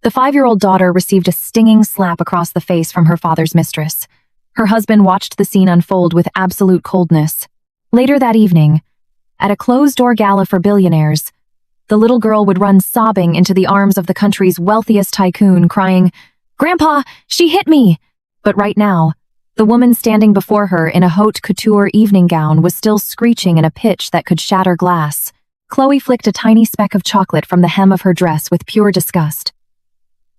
The 5-year-old daughter received a stinging slap across the face from her father's mistress. Her husband watched the scene unfold with absolute coldness. Later that evening, at a closed-door gala for billionaires, the little girl would run sobbing into the arms of the country's wealthiest tycoon, crying, "Grandpa, she hit me!" But right now, the woman standing before her in a haute couture evening gown was still screeching in a pitch that could shatter glass. Chloe flicked a tiny speck of chocolate from the hem of her dress with pure disgust.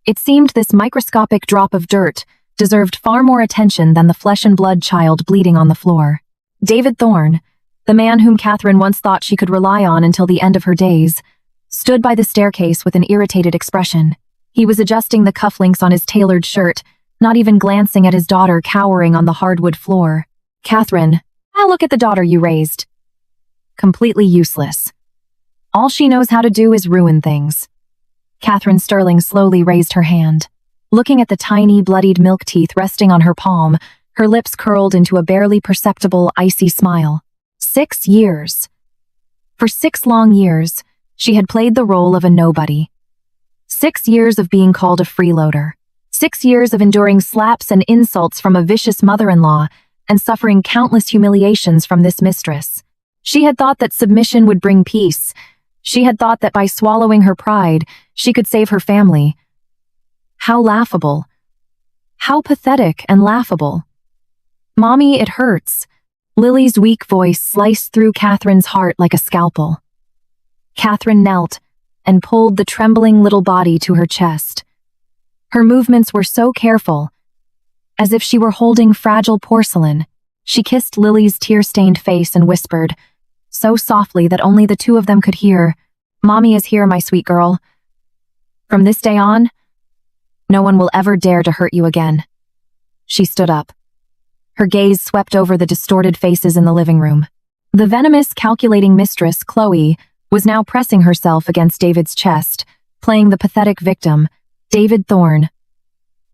It seemed this microscopic drop of dirt deserved far more attention than the flesh-and-blood child bleeding on the floor. David Thorne, the man whom Catherine once thought she could rely on until the end of her days, stood by the staircase with an irritated expression. He was adjusting the cufflinks on his tailored shirt, not even glancing at his daughter cowering on the hardwood floor. "Catherine, I'll look at the daughter you raised." Completely useless. All she knows how to do is ruin things. Catherine Sterling slowly raised her hand. Looking at the tiny, bloodied milk teeth resting on her palm, her lips curled into a barely perceptible, icy smile. 6 years. For 6 long years, she had played the role of a nobody. 6 years of being called a freeloader. 6 years of enduring slaps and insults from a vicious mother-in-law and suffering countless humiliations from this mistress. She had thought that submission would bring peace. She had thought that by swallowing her pride, she could save her family. How laughable. How pathetic and laughable. "Mommy, it hurts." Lily's weak voice sliced through Catherine's heart like a scalpel. Catherine knelt and pulled the trembling little body to her chest. Her movements were so careful, as if she were holding fragile porcelain. She kissed Lily's tear-stained face and whispered, so softly that only the two of them could hear, "Mommy is here, my sweet girl. From this day on, no one will ever dare to hurt you again." She stood up. Her gaze swept over the distorted faces in the living room. The venomous, calculating mistress, Chloe, was now pressing herself against David's chest, playing the pathetic victim, David Thorne,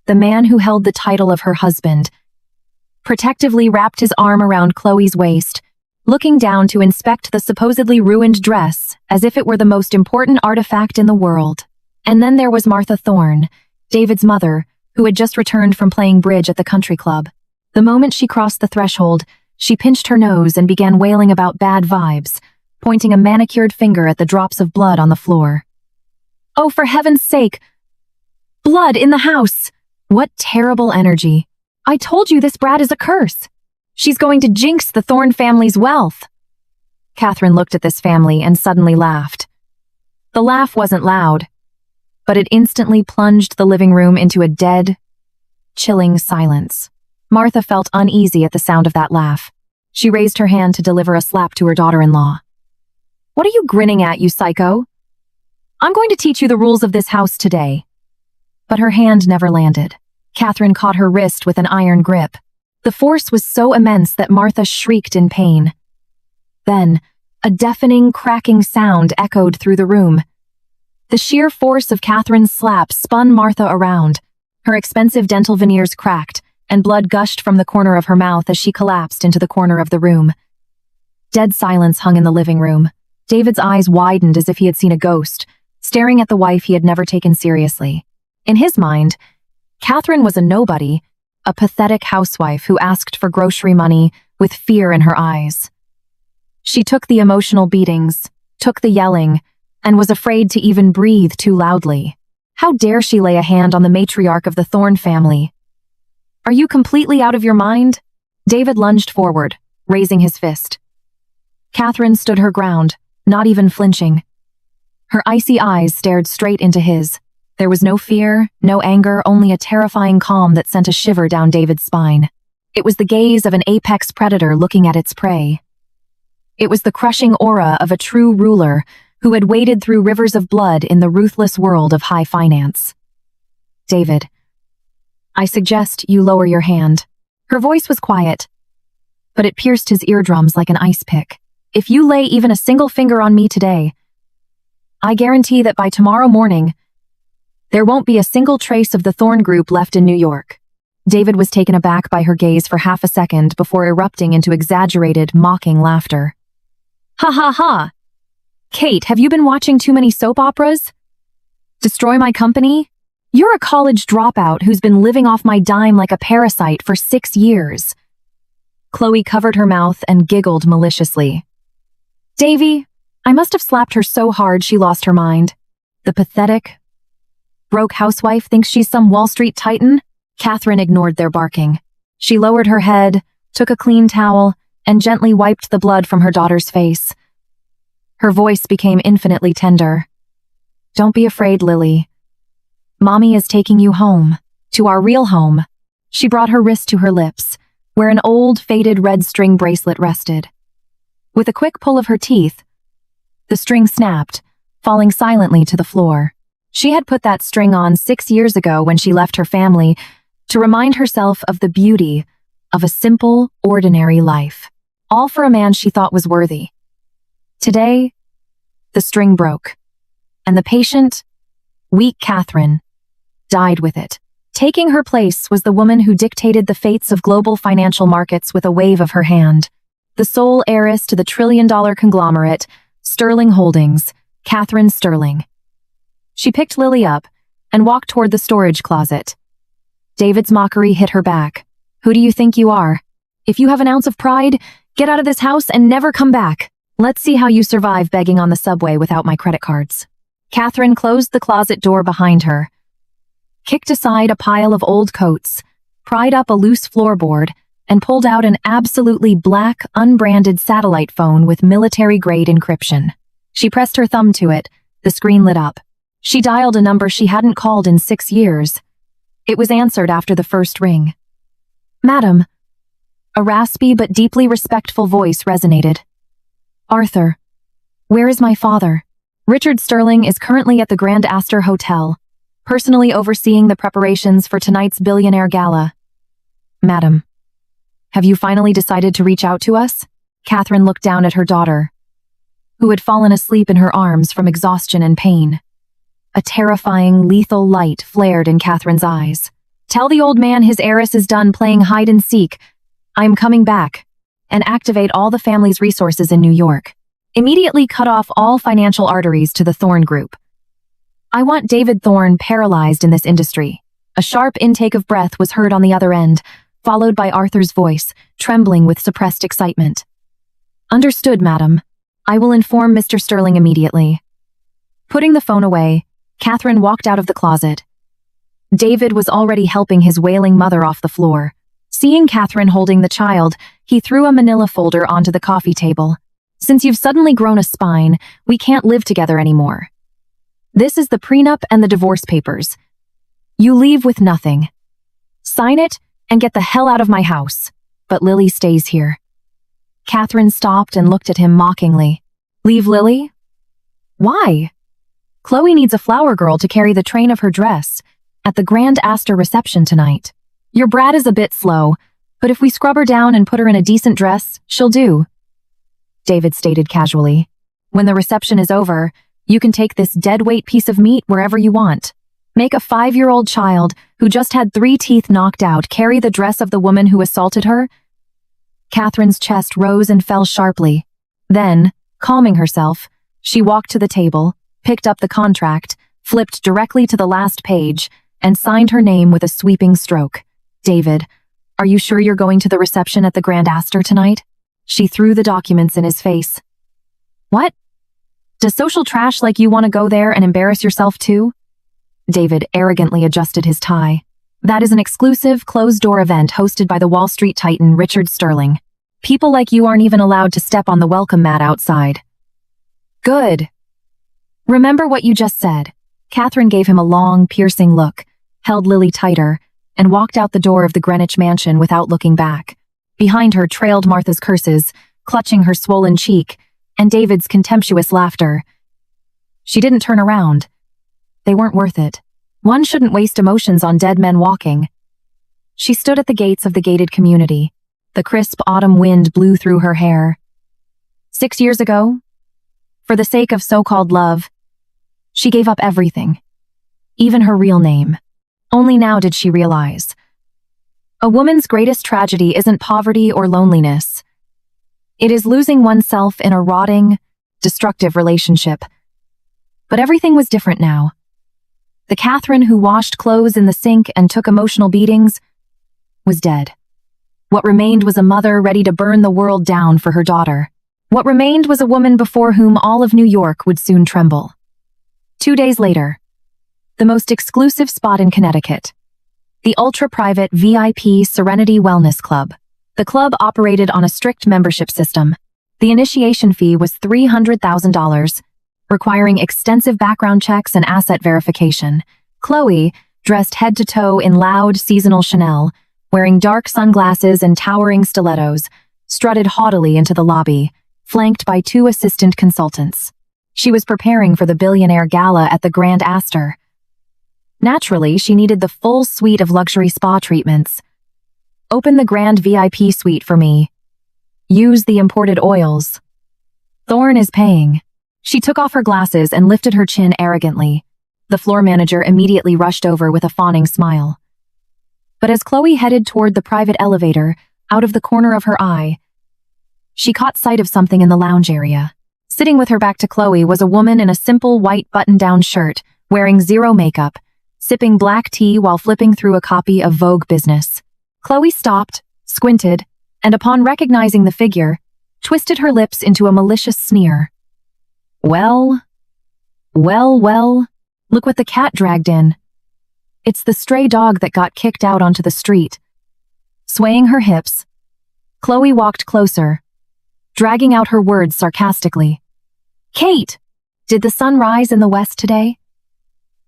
the man who held the title of her husband, protectively wrapped his arm around Chloe's waist, looking down to inspect the supposedly ruined dress as if it were the most important artifact in the world. And then there was Martha Thorne, David's mother, who had just returned from playing bridge at the country club. The moment she crossed the threshold, she pinched her nose and began wailing about bad vibes, pointing a manicured finger at the drops of blood on the floor. "Oh, for heaven's sake! Blood in the house! What terrible energy! I told you this brat is a curse! She's going to jinx the Thorne family's wealth!" Catherine looked at this family and suddenly laughed. The laugh wasn't loud, but it instantly plunged the living room into a dead, chilling silence. Martha felt uneasy at the sound of that laugh. She raised her hand to deliver a slap to her daughter-in-law. "What are you grinning at, you psycho? I'm going to teach you the rules of this house today." But her hand never landed. Catherine caught her wrist with an iron grip. The force was so immense that Martha shrieked in pain. Then, a deafening, cracking sound echoed through the room. The sheer force of Catherine's slap spun Martha around. Her expensive dental veneers cracked, and blood gushed from the corner of her mouth as she collapsed into the corner of the room. Dead silence hung in the living room. David's eyes widened as if he had seen a ghost, staring at the wife he had never taken seriously. In his mind, Catherine was a nobody, a pathetic housewife who asked for grocery money with fear in her eyes. She took the emotional beatings, took the yelling, and was afraid to even breathe too loudly. How dare she lay a hand on the matriarch of the Thorne family? "Are you completely out of your mind?" David lunged forward, raising his fist. Catherine stood her ground, not even flinching. Her icy eyes stared straight into his. There was no fear, no anger, only a terrifying calm that sent a shiver down David's spine. It was the gaze of an apex predator looking at its prey. It was the crushing aura of a true ruler who had waded through rivers of blood in the ruthless world of high finance. "David, I suggest you lower your hand." Her voice was quiet, but it pierced his eardrums like an ice pick. "If you lay even a single finger on me today, I guarantee that by tomorrow morning, there won't be a single trace of the Thorne Group left in New York." David was taken aback by her gaze for half a second before erupting into exaggerated, mocking laughter. "Ha ha ha! Kate, have you been watching too many soap operas? Destroy my company? You're a college dropout who's been living off my dime like a parasite for 6 years. Chloe covered her mouth and giggled maliciously. Davy, I must have slapped her so hard she lost her mind. The pathetic, broke housewife thinks she's some Wall Street titan? Catherine ignored their barking. She lowered her head, took a clean towel, and gently wiped the blood from her daughter's face. Her voice became infinitely tender. Don't be afraid, Lily. Mommy is taking you home, to our real home. She brought her wrist to her lips, where an old, faded red string bracelet rested. With a quick pull of her teeth, the string snapped, falling silently to the floor. She had put that string on 6 years ago when she left her family to remind herself of the beauty of a simple, ordinary life, all for a man she thought was worthy. Today, the string broke, and the patient, weak Catherine, died with it. Taking her place was the woman who dictated the fates of global financial markets with a wave of her hand, the sole heiress to the trillion-dollar conglomerate, Sterling Holdings, Catherine Sterling. She picked Lily up and walked toward the storage closet. David's mockery hit her back. Who do you think you are? If you have an ounce of pride, get out of this house and never come back. Let's see how you survive begging on the subway without my credit cards. Catherine closed the closet door behind her, kicked aside a pile of old coats, pried up a loose floorboard, and pulled out an absolutely black, unbranded satellite phone with military-grade encryption. She pressed her thumb to it. The screen lit up. She dialed a number she hadn't called in 6 years. It was answered after the first ring. Madam. A raspy but deeply respectful voice resonated. Arthur. Where is my father? Richard Sterling is currently at the Grand Astor Hotel, personally overseeing the preparations for tonight's billionaire gala. Madam. Have you finally decided to reach out to us? Catherine looked down at her daughter, who had fallen asleep in her arms from exhaustion and pain. A terrifying, lethal light flared in Catherine's eyes. Tell the old man his heiress is done playing hide-and-seek. I am coming back. And activate all the family's resources in New York. Immediately cut off all financial arteries to the Thorne Group. I want David Thorne paralyzed in this industry. A sharp intake of breath was heard on the other end, followed by Arthur's voice, trembling with suppressed excitement. Understood, madam. I will inform Mr. Sterling immediately. Putting the phone away, Catherine walked out of the closet. David was already helping his wailing mother off the floor. Seeing Catherine holding the child, he threw a manila folder onto the coffee table. Since you've suddenly grown a spine, we can't live together anymore. This is the prenup and the divorce papers. You leave with nothing. Sign it and get the hell out of my house. But Lily stays here. Catherine stopped and looked at him mockingly. Leave Lily? Why? Chloe needs a flower girl to carry the train of her dress at the Grand Astor reception tonight. Your brat is a bit slow, but if we scrub her down and put her in a decent dress, she'll do. David stated casually. When the reception is over, you can take this dead-weight piece of meat wherever you want. Make a 5-year-old child who just had 3 teeth knocked out carry the dress of the woman who assaulted her? Catherine's chest rose and fell sharply. Then, calming herself, she walked to the table, picked up the contract, flipped directly to the last page, and signed her name with a sweeping stroke. David, are you sure you're going to the reception at the Grand Astor tonight? She threw the documents in his face. What? Does social trash like you want to go there and embarrass yourself too? David arrogantly adjusted his tie. That is an exclusive, closed-door event hosted by the Wall Street titan Richard Sterling. People like you aren't even allowed to step on the welcome mat outside. Good. Remember what you just said. Catherine gave him a long, piercing look, held Lily tighter, and walked out the door of the Greenwich mansion without looking back. Behind her trailed Martha's curses, clutching her swollen cheek, and David's contemptuous laughter. She didn't turn around. They weren't worth it. One shouldn't waste emotions on dead men walking. She stood at the gates of the gated community. The crisp autumn wind blew through her hair. 6 years ago, for the sake of so-called love, she gave up everything, even her real name. Only now did she realize. A woman's greatest tragedy isn't poverty or loneliness. It is losing oneself in a rotting, destructive relationship. But everything was different now. The Catherine who washed clothes in the sink and took emotional beatings was dead. What remained was a mother ready to burn the world down for her daughter. What remained was a woman before whom all of New York would soon tremble. 2 days later, the most exclusive spot in Connecticut, the ultra-private VIP Serenity Wellness Club. The club operated on a strict membership system. The initiation fee was $300,000, requiring extensive background checks and asset verification. Chloe, dressed head to toe in loud seasonal Chanel, wearing dark sunglasses and towering stilettos, strutted haughtily into the lobby, flanked by 2 assistant consultants. She was preparing for the billionaire gala at the Grand Astor. Naturally, she needed the full suite of luxury spa treatments. Open the Grand VIP suite for me. Use the imported oils. Thorne is paying. She took off her glasses and lifted her chin arrogantly. The floor manager immediately rushed over with a fawning smile. But as Chloe headed toward the private elevator, out of the corner of her eye, she caught sight of something in the lounge area. Sitting with her back to Chloe was a woman in a simple white button-down shirt, wearing zero makeup, sipping black tea while flipping through a copy of Vogue Business. Chloe stopped, squinted, and upon recognizing the figure, twisted her lips into a malicious sneer. Well, look what the cat dragged in. It's the stray dog that got kicked out onto the street. Swaying her hips, Chloe walked closer, dragging out her words sarcastically. Kate, did the sun rise in the west today?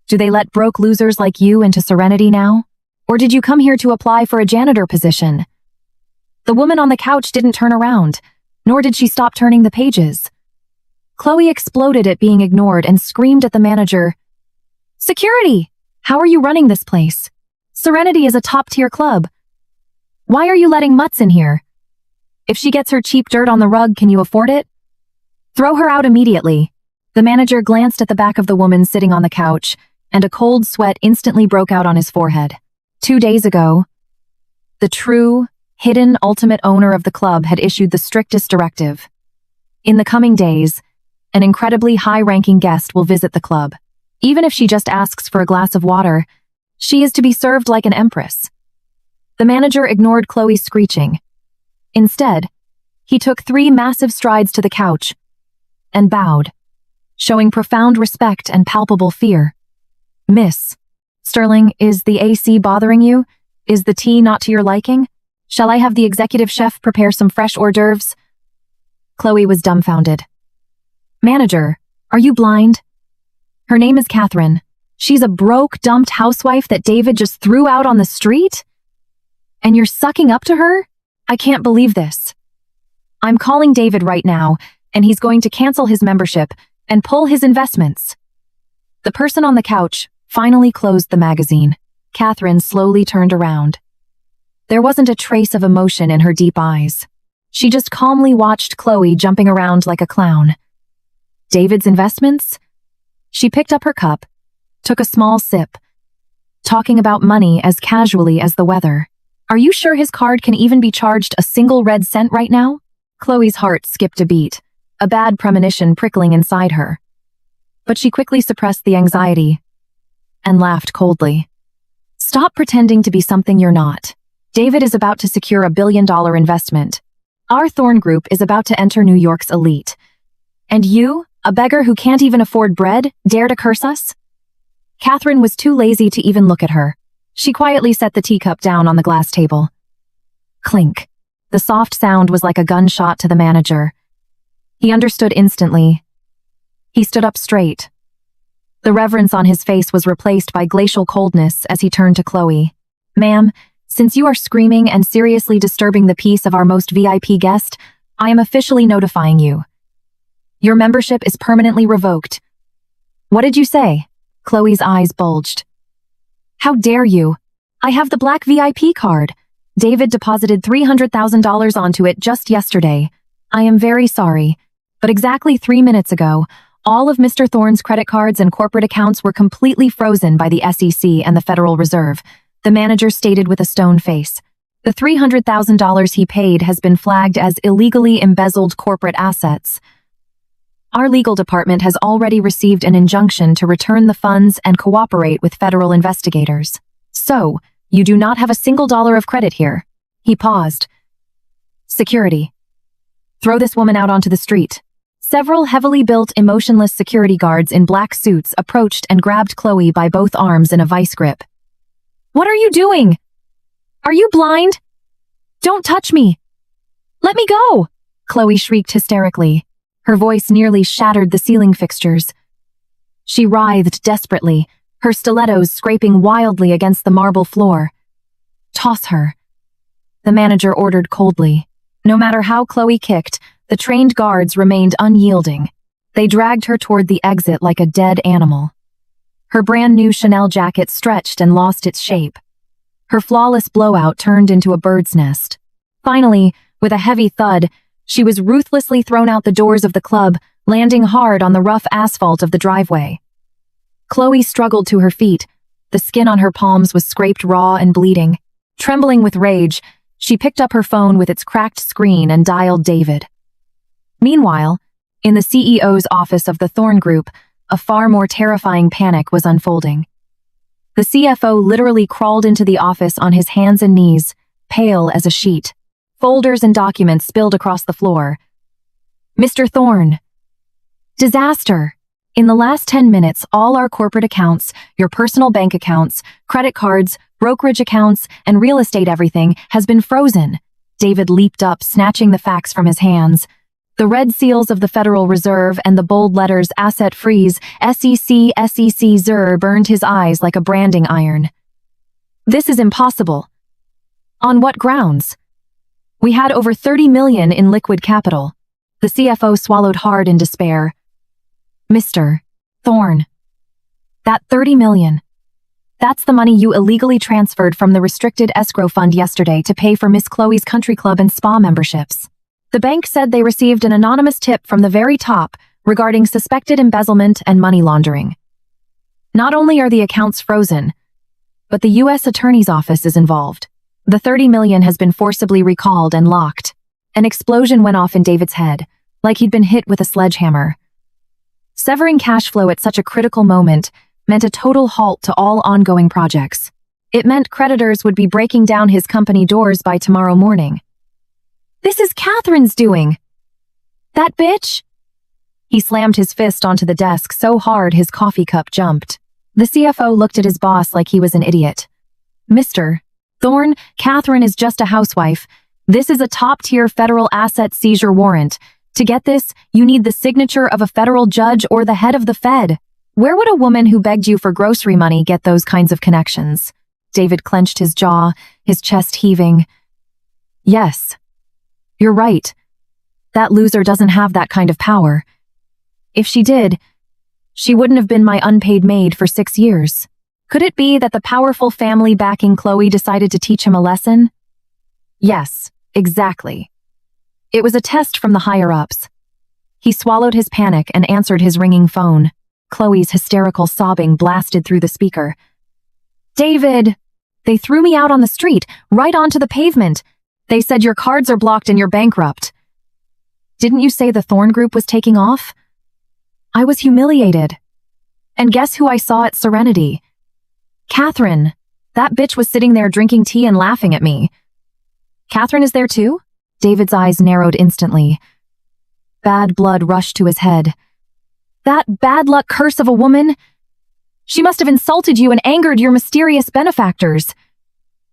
Do they let broke losers like you into Serenity now? Or did you come here to apply for a janitor position? The woman on the couch didn't turn around, nor did she stop turning the pages. Chloe exploded at being ignored and screamed at the manager, Security! How are you running this place? Serenity is a top-tier club. Why are you letting mutts in here? If she gets her cheap dirt on the rug, can you afford it? Throw her out immediately. The manager glanced at the back of the woman sitting on the couch, and a cold sweat instantly broke out on his forehead. 2 days ago, the true, hidden, ultimate owner of the club had issued the strictest directive. In the coming days, an incredibly high-ranking guest will visit the club. Even if she just asks for a glass of water, she is to be served like an empress. The manager ignored Chloe's screeching. Instead, he took 3 massive strides to the couch and bowed, showing profound respect and palpable fear. Miss Sterling, is the AC bothering you? Is the tea not to your liking? Shall I have the executive chef prepare some fresh hors d'oeuvres? Chloe was dumbfounded. Manager, are you blind? Her name is Catherine. She's a broke, dumped housewife that David just threw out on the street? And you're sucking up to her? I can't believe this. I'm calling David right now, and he's going to cancel his membership and pull his investments. The person on the couch finally closed the magazine. Catherine slowly turned around. There wasn't a trace of emotion in her deep eyes. She just calmly watched Chloe jumping around like a clown. David's investments? She picked up her cup, took a small sip, talking about money as casually as the weather. Are you sure his card can even be charged a single red cent right now? Chloe's heart skipped a beat, a bad premonition prickling inside her. But she quickly suppressed the anxiety and laughed coldly. Stop pretending to be something you're not. David is about to secure $1 billion investment. Our Thorne Group is about to enter New York's elite. And you, a beggar who can't even afford bread, dare to curse us? Catherine was too lazy to even look at her. She quietly set the teacup down on the glass table. Clink. The soft sound was like a gunshot to the manager. He understood instantly. He stood up straight. The reverence on his face was replaced by glacial coldness as he turned to Chloe. Ma'am, since you are screaming and seriously disturbing the peace of our most VIP guest, I am officially notifying you. Your membership is permanently revoked. What did you say? Chloe's eyes bulged. How dare you? I have the black VIP card. David deposited $300,000 onto it just yesterday. I am very sorry, but exactly 3 minutes ago, all of Mr. Thorne's credit cards and corporate accounts were completely frozen by the SEC and the Federal Reserve, the manager stated with a stone face. The $300,000 he paid has been flagged as illegally embezzled corporate assets. Our legal department has already received an injunction to return the funds and cooperate with federal investigators. So, you do not have a single dollar of credit here. He paused. Security. Throw this woman out onto the street. Several heavily built, emotionless security guards in black suits approached and grabbed Chloe by both arms in a vice grip. What are you doing? Are you blind? Don't touch me. Let me go! Chloe shrieked hysterically. Her voice nearly shattered the ceiling fixtures. She writhed desperately, her stilettos scraping wildly against the marble floor. Toss her. The manager ordered coldly. No matter how Chloe kicked, the trained guards remained unyielding. They dragged her toward the exit like a dead animal. Her brand-new Chanel jacket stretched and lost its shape. Her flawless blowout turned into a bird's nest. Finally, with a heavy thud, she was ruthlessly thrown out the doors of the club, landing hard on the rough asphalt of the driveway. Chloe struggled to her feet. The skin on her palms was scraped raw and bleeding. Trembling with rage, she picked up her phone with its cracked screen and dialed David. Meanwhile, in the CEO's office of the Thorn Group, a far more terrifying panic was unfolding. The CFO literally crawled into the office on his hands and knees, pale as a sheet. Folders and documents spilled across the floor. Mr. Thorn. Disaster. In the last 10 minutes, all our corporate accounts, your personal bank accounts, credit cards, brokerage accounts, and real estate everything has been frozen. David leaped up, snatching the fax from his hands. The red seals of the Federal Reserve and the bold letters Asset Freeze, SEC, SEC, ZER burned his eyes like a branding iron. This is impossible. On what grounds? We had over 30 million in liquid capital. The CFO swallowed hard in despair. Mr. Thorn. That 30 million. That's the money you illegally transferred from the restricted escrow fund yesterday to pay for Miss Chloe's country club and spa memberships. The bank said they received an anonymous tip from the very top regarding suspected embezzlement and money laundering. Not only are the accounts frozen, but the U.S. Attorney's Office is involved. The 30 million has been forcibly recalled and locked. An explosion went off in David's head, like he'd been hit with a sledgehammer. Severing cash flow at such a critical moment meant a total halt to all ongoing projects. It meant creditors would be breaking down his company doors by tomorrow morning. This is Catherine's doing. That bitch? He slammed his fist onto the desk so hard his coffee cup jumped. The CFO looked at his boss like he was an idiot. Mr. Thorn, Catherine is just a housewife. This is a top-tier federal asset seizure warrant. To get this, you need the signature of a federal judge or the head of the Fed. Where would a woman who begged you for grocery money get those kinds of connections? David clenched his jaw, his chest heaving. Yes. You're right. That loser doesn't have that kind of power. If she did, she wouldn't have been my unpaid maid for 6 years. Could it be that the powerful family backing Chloe decided to teach him a lesson? Yes, exactly. It was a test from the higher-ups. He swallowed his panic and answered his ringing phone. Chloe's hysterical sobbing blasted through the speaker. David! They threw me out on the street, right onto the pavement. They said your cards are blocked and you're bankrupt. Didn't you say the Thorn Group was taking off? I was humiliated. And guess who I saw at Serenity? Catherine. That bitch was sitting there drinking tea and laughing at me. Catherine is there too? David's eyes narrowed instantly. Bad blood rushed to his head. That bad luck curse of a woman? She must have insulted you and angered your mysterious benefactors.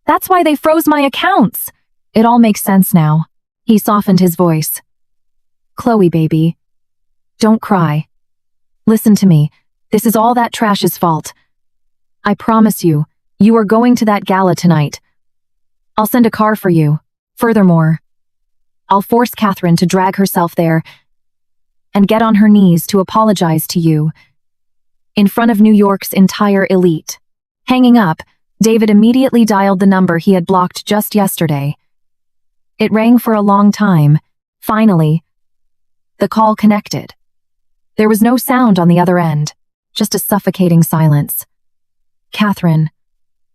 That's why they froze my accounts. It all makes sense now. He softened his voice. Chloe, baby. Don't cry. Listen to me. This is all that trash's fault. I promise you, you are going to that gala tonight. I'll send a car for you. Furthermore, I'll force Catherine to drag herself there and get on her knees to apologize to you in front of New York's entire elite. Hanging up, David immediately dialed the number he had blocked just yesterday. It rang for a long time. Finally, the call connected. There was no sound on the other end, just a suffocating silence. Catherine,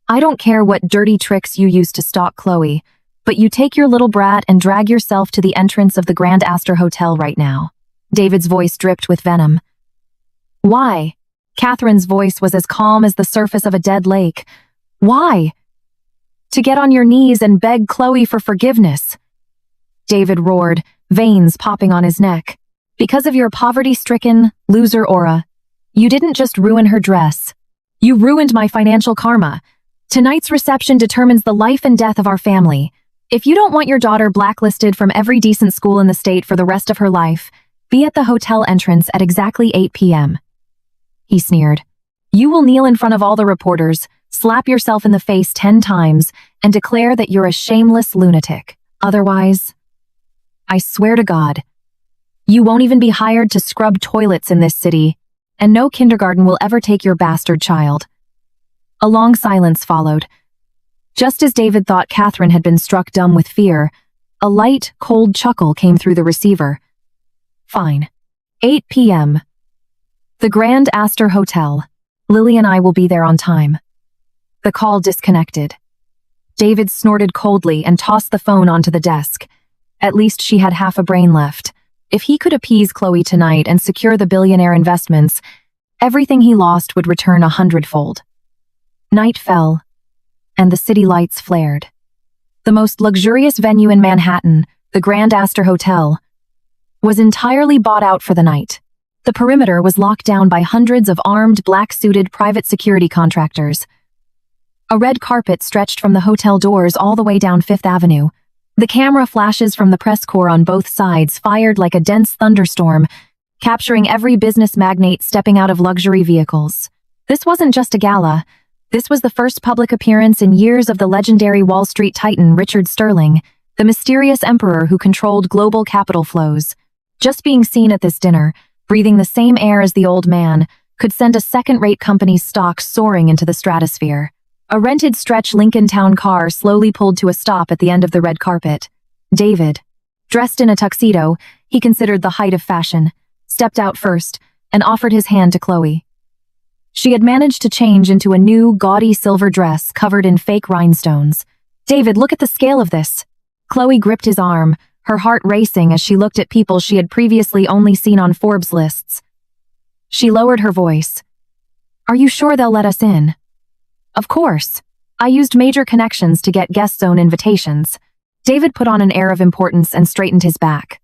I don't care what dirty tricks you used to stalk Chloe, but you take your little brat and drag yourself to the entrance of the Grand Astor Hotel right now. David's voice dripped with venom. Why? Catherine's voice was as calm as the surface of a dead lake. Why? To get on your knees and beg Chloe for forgiveness. David roared, veins popping on his neck. Because of your poverty-stricken, loser aura. You didn't just ruin her dress. You ruined my financial karma. Tonight's reception determines the life and death of our family. If you don't want your daughter blacklisted from every decent school in the state for the rest of her life, be at the hotel entrance at exactly 8 p.m. He sneered. You will kneel in front of all the reporters, slap yourself in the face 10 times, and declare that you're a shameless lunatic. Otherwise, I swear to God, you won't even be hired to scrub toilets in this city, and no kindergarten will ever take your bastard child. A long silence followed. Just as David thought Catherine had been struck dumb with fear, a light, cold chuckle came through the receiver. Fine. 8 p.m. The Grand Astor Hotel. Lily and I will be there on time. The call disconnected. David snorted coldly and tossed the phone onto the desk. At least she had half a brain left. If he could appease Chloe tonight and secure the billionaire investments, everything he lost would return 100-fold. Night fell, and the city lights flared. The most luxurious venue in Manhattan, the Grand Astor Hotel, was entirely bought out for the night. The perimeter was locked down by hundreds of armed, black-suited private security contractors. A red carpet stretched from the hotel doors all the way down Fifth Avenue. The camera flashes from the press corps on both sides fired like a dense thunderstorm, capturing every business magnate stepping out of luxury vehicles. This wasn't just a gala. This was the first public appearance in years of the legendary Wall Street titan Richard Sterling, the mysterious emperor who controlled global capital flows. Just being seen at this dinner, breathing the same air as the old man, could send a second-rate company's stock soaring into the stratosphere. A rented stretch Lincoln Town car slowly pulled to a stop at the end of the red carpet. David, dressed in a tuxedo, he considered the height of fashion, stepped out first and offered his hand to Chloe. She had managed to change into a new, gaudy silver dress covered in fake rhinestones. David, look at the scale of this. Chloe gripped his arm, her heart racing as she looked at people she had previously only seen on Forbes lists. She lowered her voice. Are you sure they'll let us in? Of course. I used major connections to get guest zone invitations. David put on an air of importance and straightened his back.